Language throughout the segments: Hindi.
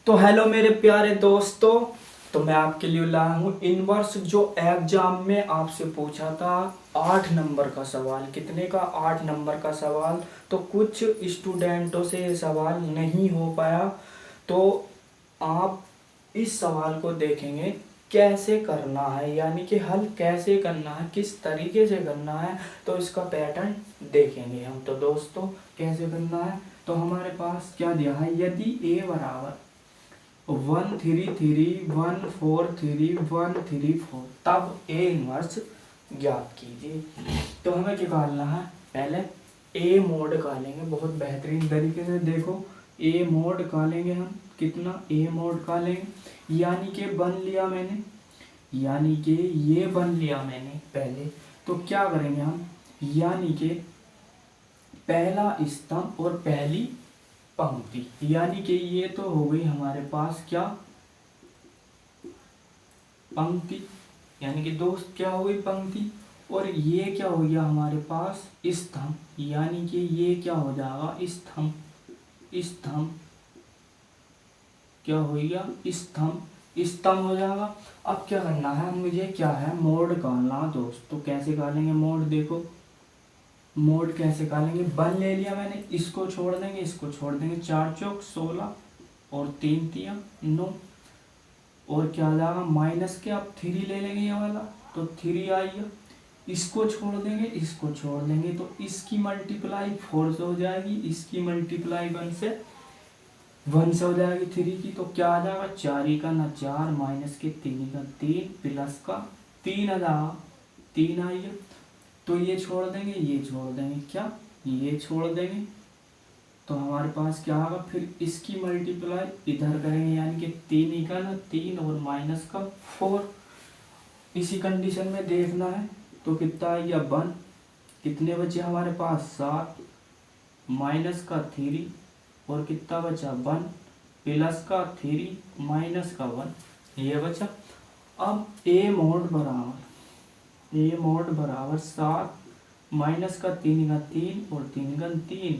तो हेलो मेरे प्यारे दोस्तों। तो मैं आपके लिए लाया हूँ इनवर्स, जो एग्जाम में आपसे पूछा था 8 नंबर का सवाल। कितने का? 8 नंबर का सवाल। तो कुछ स्टूडेंटों से ये सवाल नहीं हो पाया, तो आप इस सवाल को देखेंगे कैसे करना है, यानी कि हल कैसे करना है, किस तरीके से करना है। तो इसका पैटर्न देखेंगे हम। तो दोस्तों कैसे करना है, तो हमारे पास क्या दिया है, यदि a बराबर 1 3 3 1 4 3 1 3 4 तब ए इनवर्स ज्ञात कीजिए। तो हमें क्या निकालना है, पहले ए मोड निकालेंगे बहुत बेहतरीन तरीके से। देखो ए मोड निकालेंगे हम, कितना ए मोड निकालेंगे, यानी कि बन लिया मैंने, यानी कि ये बन लिया मैंने पहले। तो क्या करेंगे हम, यानी कि पहला स्तंभ और पहली पंक्ति, यानी कि ये तो हो गई हमारे पास क्या, पंक्ति, यानी कि दोस्त क्या हो गई, पंक्ति। और ये क्या हो गया हमारे पास, स्तंभ, यानी कि ये क्या हो जाएगा, स्तंभ। स्तंभ क्या हो गया, स्तंभ, स्तंभ हो जाएगा। अब क्या करना है मुझे, क्या है, मोड निकालना दोस्त। तो कैसे निकालेंगे मोड, देखो मोड कैसे निकालेंगे। वन ले लिया मैंने, इसको छोड़ देंगे, इसको छोड़ देंगे, 4 चौक 16 और 3 तिया 9। और क्या आ जाएगा माइनस के, आप 3 ले लेंगे ये वाला, तो 3 आएगा। इसको छोड़ देंगे, इसको छोड़ देंगे, तो इसकी मल्टीप्लाई 4 से हो जाएगी, इसकी मल्टीप्लाई 1 से हो जाएगी 3 की। तो क्या आ जाएगा, 4 का ना 4 माइनस के 3 का 3 प्लस का 3 आ जाएगा, 3 आएगा। तो ये छोड़ देंगे, ये छोड़ देंगे, क्या ये छोड़ देंगे, तो हमारे पास क्या होगा, फिर इसकी मल्टीप्लाई इधर करेंगे, यानी कि 3 का ना 3 और माइनस का 4। इसी कंडीशन में देखना है, तो कितना आएगा 1, कितने बचे हमारे पास 7 माइनस का 3 और कितना बचा 1 प्लस का 3 माइनस का 1, ये बचा। अब ए मोड बराबर 7 माइनस का 3 का 3 और 3 का 3,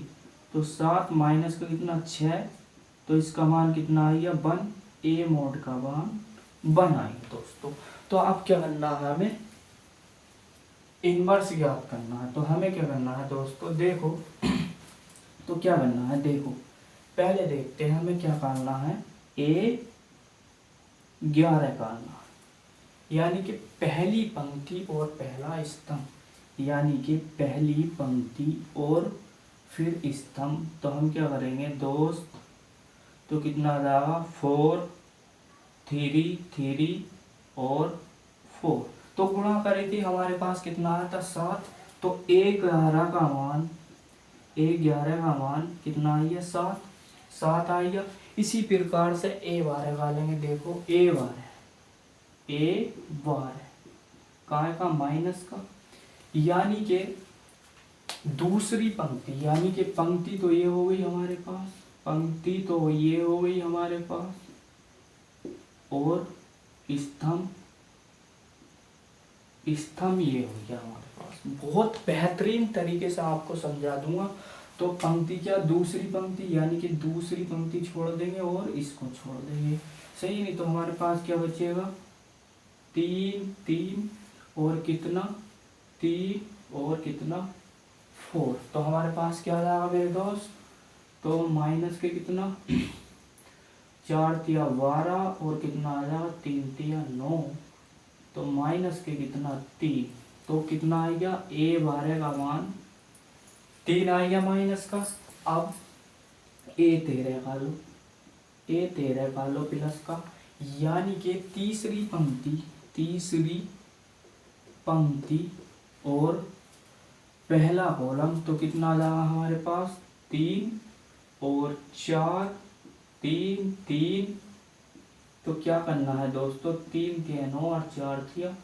तो 7 माइनस का कितना 6, तो इसका मान कितना आएगा 1, ए मोड का मान 1 आएगा दोस्तों। तो अब क्या करना है, हमें इनवर्स ज्ञात करना है। तो हमें क्या करना है दोस्तों, देखो तो क्या करना है, देखो पहले देखते हैं हमें क्या करना है, ए 11 करना है, यानी कि पहली पंक्ति और पहला स्तंभ, यानी कि पहली पंक्ति और फिर स्तंभ। तो हम क्या करेंगे दोस्त, तो कितना आ जाएगा 4 3 3 और 4, तो गुणा करें थी हमारे पास कितना आया था 7। तो A11 का मान कितना आएगा 7 आएगा। इसी प्रकार से A12 का लेंगे, देखो A12 काय का माइनस का, यानी कि दूसरी पंक्ति, यानी कि पंक्ति तो ये हो गई हमारे पास, पंक्ति तो ये हो गई हमारे पास, और स्तंभ ये हो गया हमारे पास। बहुत बेहतरीन तरीके से आपको समझा दूंगा। तो पंक्ति क्या, दूसरी पंक्ति, यानी कि दूसरी पंक्ति छोड़ देंगे और इसको छोड़ देंगे, सही नहीं। तो हमारे पास क्या बचेगा 3 3 और कितना 3 और कितना 4। तो हमारे पास क्या आ जाएगा मेरे दोस्त, तो माइनस के कितना 4 तिया 12 और कितना आ जाएगा 3 तिया 9, तो माइनस के कितना 3, तो कितना आएगा A12 का मान 3 आएगा माइनस का। अब A13 का लो प्लस का, यानी कि तीसरी पंक्ति और पहला कॉलम, तो कितना आ जाएगा हमारे पास 3 और 4 3 3, तो क्या करना है दोस्तों, 3 के 9 और 4 थिया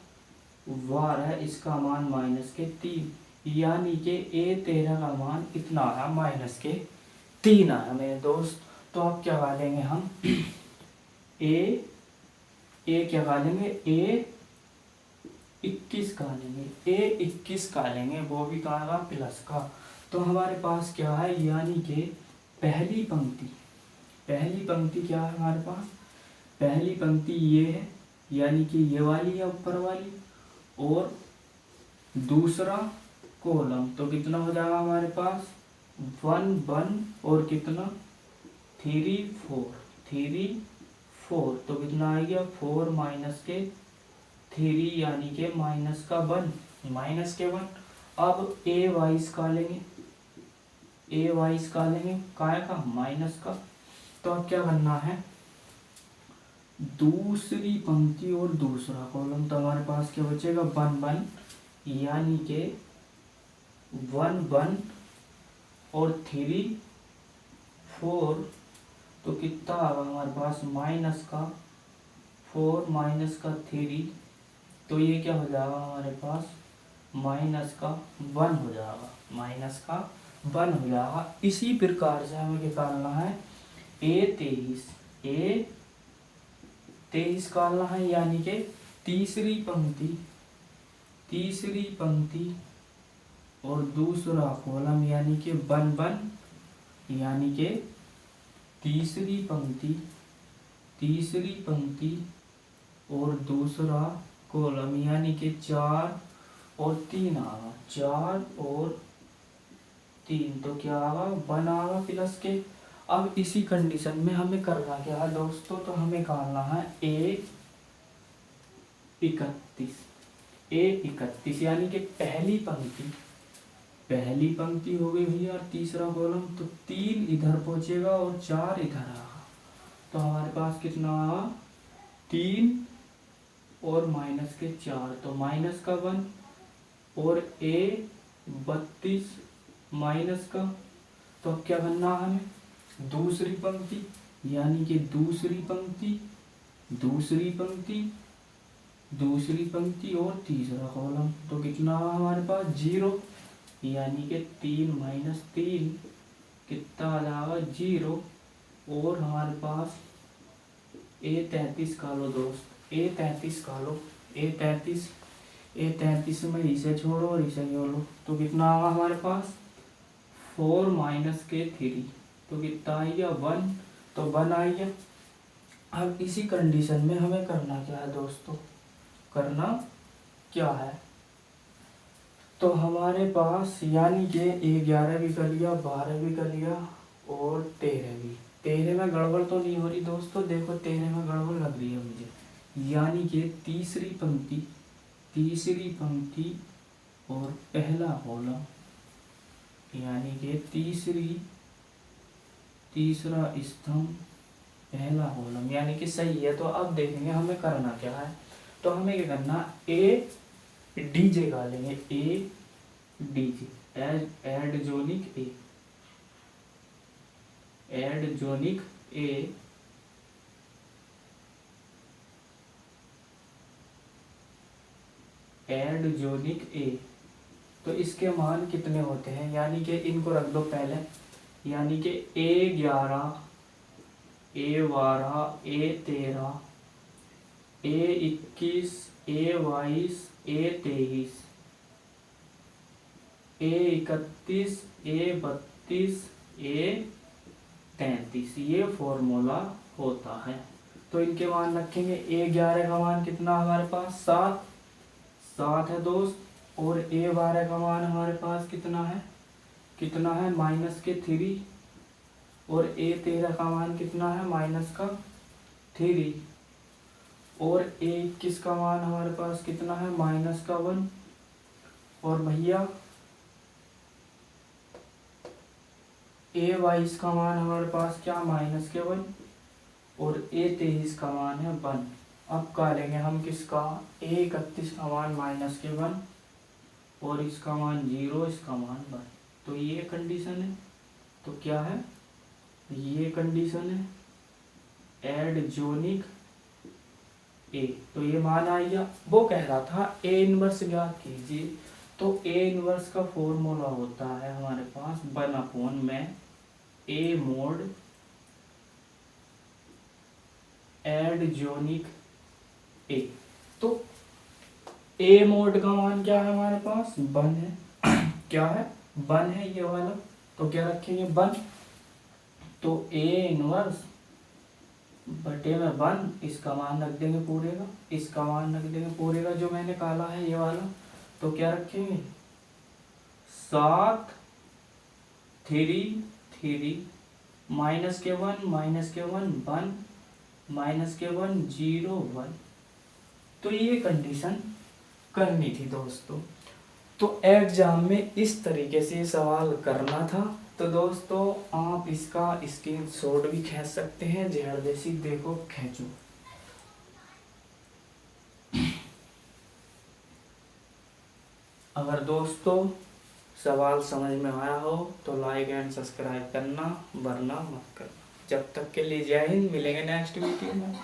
12, इसका मान माइनस के 3, यानी कि A13 का मान कितना आया माइनस के 3 आया मेरे दोस्त। तो अब क्या डालेंगे हम ए क्या डालेंगे, A21 का लेंगे, A21 का लेंगे, वो भी कहा होगा प्लस का। तो हमारे पास क्या है, यानी कि पहली पंक्ति क्या है हमारे पास, पहली पंक्ति ये है यानी कि ये वाली है ऊपर वाली, और दूसरा कॉलम तो कितना हो जाएगा हमारे पास 1 1 और कितना 3 4 तो कितना आ गया 4 माइनस के 3 यानी के माइनस का 1। अब ए वाइस का लेंगे, काय का माइनस का। तो अब क्या करना है, दूसरी पंक्ति और दूसरा कॉलम तो हमारे पास क्या बचेगा 1 1 यानी के 1 1 और 3 4 तो कितना आएगा हमारे पास माइनस का 4 माइनस का 3 तो ये क्या हो जाएगा हमारे पास माइनस का 1 हो जाएगा, इसी प्रकार से हमें निकालना है A23 निकालना है यानी कि तीसरी पंक्ति और दूसरा कॉलम यानी कि 1 1 यानी कि तीसरी पंक्ति और दूसरा कॉलम यानी कि 4 और 3 आगा, 4 और 3 तो क्या आगा 1 आगा प्लस के। अब इसी कंडीशन में हमें करना क्या है दोस्तों, तो हमें निकालना है A31 यानी कि पहली पंक्ति हो गई भैया और तीसरा कॉलम, तो 3 इधर पहुंचेगा और 4 इधर आएगा, तो हमारे पास कितना आया 3 और माइनस के 4 तो माइनस का 1 और A32 माइनस का। तो अब क्या करना है हमें, दूसरी पंक्ति यानी कि दूसरी पंक्ति और तीसरा कॉलम तो कितना हमारे पास 0 यानी कि 3 माइनस 3 कितना आ जाएगा 0 और हमारे पास A33 का लो दोस्त, A33 में इसे छोड़ो और इसे जोड़ो तो कितना आएगा हमारे पास 4 माइनस के 3 तो कितना आएगा 1 तो 1 आएगा। अब इसी कंडीशन में हमें करना क्या है दोस्तों, तो हमारे पास यानी कि 11 भी कर लिया, 12 भी कर लिया और 13 भी। 13 में गड़बड़ तो नहीं हो रही दोस्तों, देखो 13 में गड़बड़ लग रही है मुझे, यानी कि तीसरी पंक्ति और पहला कॉलम यानी कि तीसरा स्तंभ पहला कॉलम यानी कि सही है। तो अब देखेंगे हमें करना क्या है, तो हमें क्या करना ए डीजे का लेंगे, एड जोनिक ए तो इसके मान कितने होते हैं, यानी कि इनको रख दो पहले, यानी कि A11 A12 A13 A21 A22 A23 A31 A32 A33 ये फॉर्मूला होता है। तो इनके मान रखेंगे, A11 का मान कितना हमारे पास 7 है दोस्त, और A12 का मान हमारे पास कितना है माइनस के 3, और A13 का मान कितना है माइनस का 3, और A21 का मान हमारे पास कितना है माइनस का 1, और भैया A22 का मान हमारे पास क्या माइनस के 1, और A23 का मान है 1। अब का लेंगे हम किसका, A31 का मान माइनस के 1 और इसका मान 0, इसका मान 1। तो ये कंडीशन है, तो क्या है ये कंडीशन है एड जोनिक ए, तो ये मान आएगा। वो कह रहा था ए इनवर्स ज्ञात कीजिए, तो ए इनवर्स का फॉर्मूला होता है हमारे पास 1 में ए मोड एड जोनिक ए। तो ए मोड का मान क्या है हमारे पास 1 है क्या है 1 है ये वाला, तो क्या रखेंगे 1, तो ए इनवर्स बटे में 1, इसका मान रख देंगे पूरे का, इसका मान रख देंगे पूरे का जो मैंने काला है ये वाला। तो क्या रखेंगे 7 3 3 -1 -1 1 -1 0 1। तो ये कंडीशन करनी थी दोस्तों। तो एग्जाम में इस तरीके से सवाल करना था। तो दोस्तों आप इसका स्क्रीनशॉट भी खींच सकते हैं। जहरदेसी देखो खींचो। अगर दोस्तों सवाल समझ में आया हो तो लाइक एंड सब्सक्राइब करना, वरना मत करना। जब तक के लिए जय हिंद। मिलेंगे नेक्स्ट वीडियो में।